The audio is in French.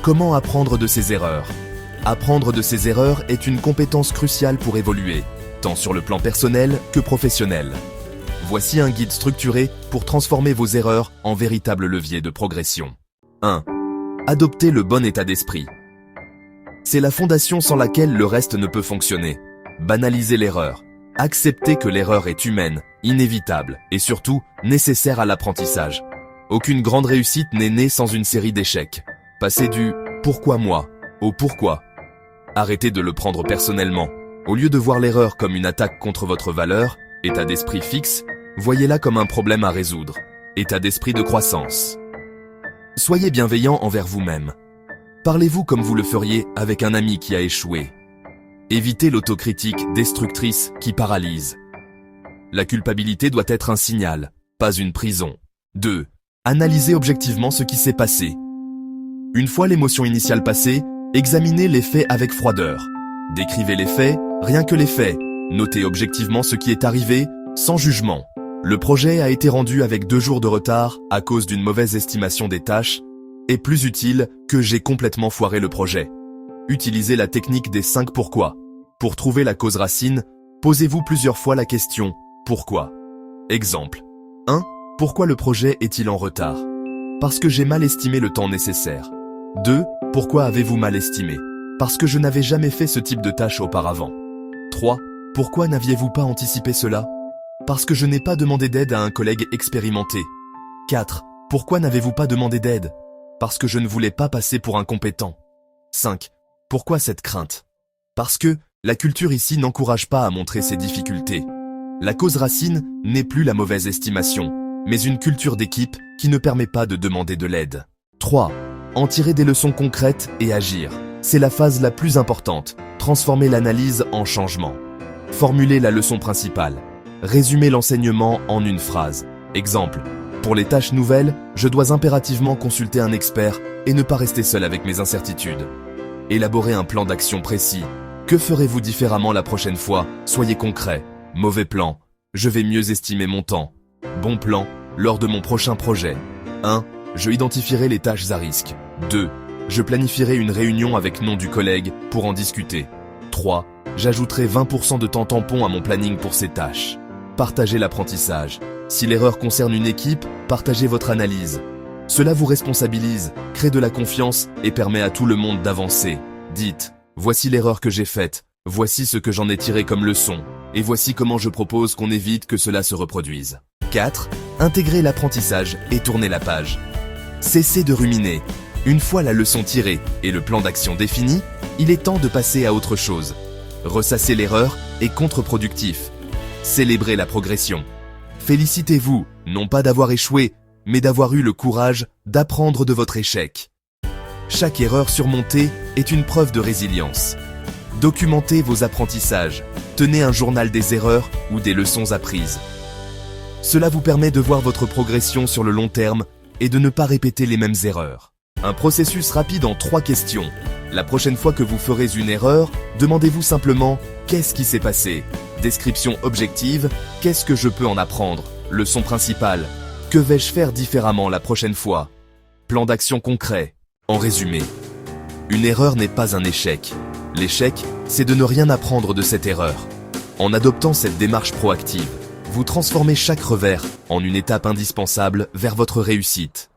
Comment apprendre de ses erreurs? Apprendre de ses erreurs est une compétence cruciale pour évoluer, tant sur le plan personnel que professionnel. Voici un guide structuré pour transformer vos erreurs en véritables leviers de progression. 1. Adopter le bon état d'esprit. C'est la fondation sans laquelle le reste ne peut fonctionner. Banaliser l'erreur. Accepter que l'erreur est humaine, inévitable et surtout nécessaire à l'apprentissage. Aucune grande réussite n'est née sans une série d'échecs. Passez du « pourquoi moi ?» au « pourquoi ». Arrêtez de le prendre personnellement. Au lieu de voir l'erreur comme une attaque contre votre valeur, état d'esprit fixe, voyez-la comme un problème à résoudre. État d'esprit de croissance. Soyez bienveillant envers vous-même. Parlez-vous comme vous le feriez avec un ami qui a échoué. Évitez l'autocritique destructrice qui paralyse. La culpabilité doit être un signal, pas une prison. 2. Analysez objectivement ce qui s'est passé. Une fois l'émotion initiale passée, examinez les faits avec froideur. Décrivez les faits, rien que les faits. Notez objectivement ce qui est arrivé, sans jugement. Le projet a été rendu avec 2 jours de retard à cause d'une mauvaise estimation des tâches, et plus utile que j'ai complètement foiré le projet. Utilisez la technique des 5 pourquoi. Pour trouver la cause racine, posez-vous plusieurs fois la question « Pourquoi ?» Exemple. 1. Pourquoi le projet est-il en retard? Parce que j'ai mal estimé le temps nécessaire. 2. Pourquoi avez-vous mal estimé? Parce que je n'avais jamais fait ce type de tâche auparavant. 3. Pourquoi n'aviez-vous pas anticipé cela? Parce que je n'ai pas demandé d'aide à un collègue expérimenté. 4. Pourquoi n'avez-vous pas demandé d'aide? Parce que je ne voulais pas passer pour incompétent. 5. Pourquoi cette crainte? Parce que la culture ici n'encourage pas à montrer ses difficultés. La cause racine n'est plus la mauvaise estimation, mais une culture d'équipe qui ne permet pas de demander de l'aide. 3. En tirer des leçons concrètes et agir. C'est la phase la plus importante. Transformer l'analyse en changement. Formuler la leçon principale. Résumer l'enseignement en une phrase. Exemple. Pour les tâches nouvelles, je dois impérativement consulter un expert et ne pas rester seul avec mes incertitudes. Élaborer un plan d'action précis. Que ferez-vous différemment la prochaine fois? Soyez concret. Mauvais plan. Je vais mieux estimer mon temps. Bon plan. Lors de mon prochain projet. 1. Je identifierai les tâches à risque. 2. Je planifierai une réunion avec nom du collègue pour en discuter. 3. J'ajouterai 20% de temps tampon à mon planning pour ces tâches. Partagez l'apprentissage. Si l'erreur concerne une équipe, partagez votre analyse. Cela vous responsabilise, crée de la confiance et permet à tout le monde d'avancer. Dites, voici l'erreur que j'ai faite, voici ce que j'en ai tiré comme leçon, et voici comment je propose qu'on évite que cela se reproduise. 4. Intégrez l'apprentissage et tournez la page. Cessez de ruminer. Une fois la leçon tirée et le plan d'action défini, il est temps de passer à autre chose. Ressasser l'erreur est contre-productif. Célébrez la progression. Félicitez-vous, non pas d'avoir échoué, mais d'avoir eu le courage d'apprendre de votre échec. Chaque erreur surmontée est une preuve de résilience. Documentez vos apprentissages. Tenez un journal des erreurs ou des leçons apprises. Cela vous permet de voir votre progression sur le long terme et de ne pas répéter les mêmes erreurs. Un processus rapide en 3 questions. La prochaine fois que vous ferez une erreur, demandez-vous simplement « Qu'est-ce qui s'est passé ?» Description objective « Qu'est-ce que je peux en apprendre ?» Leçon principale « Que vais-je faire différemment la prochaine fois ?» Plan d'action concret. En résumé, une erreur n'est pas un échec. L'échec, c'est de ne rien apprendre de cette erreur. En adoptant cette démarche proactive, vous transformez chaque revers en une étape indispensable vers votre réussite.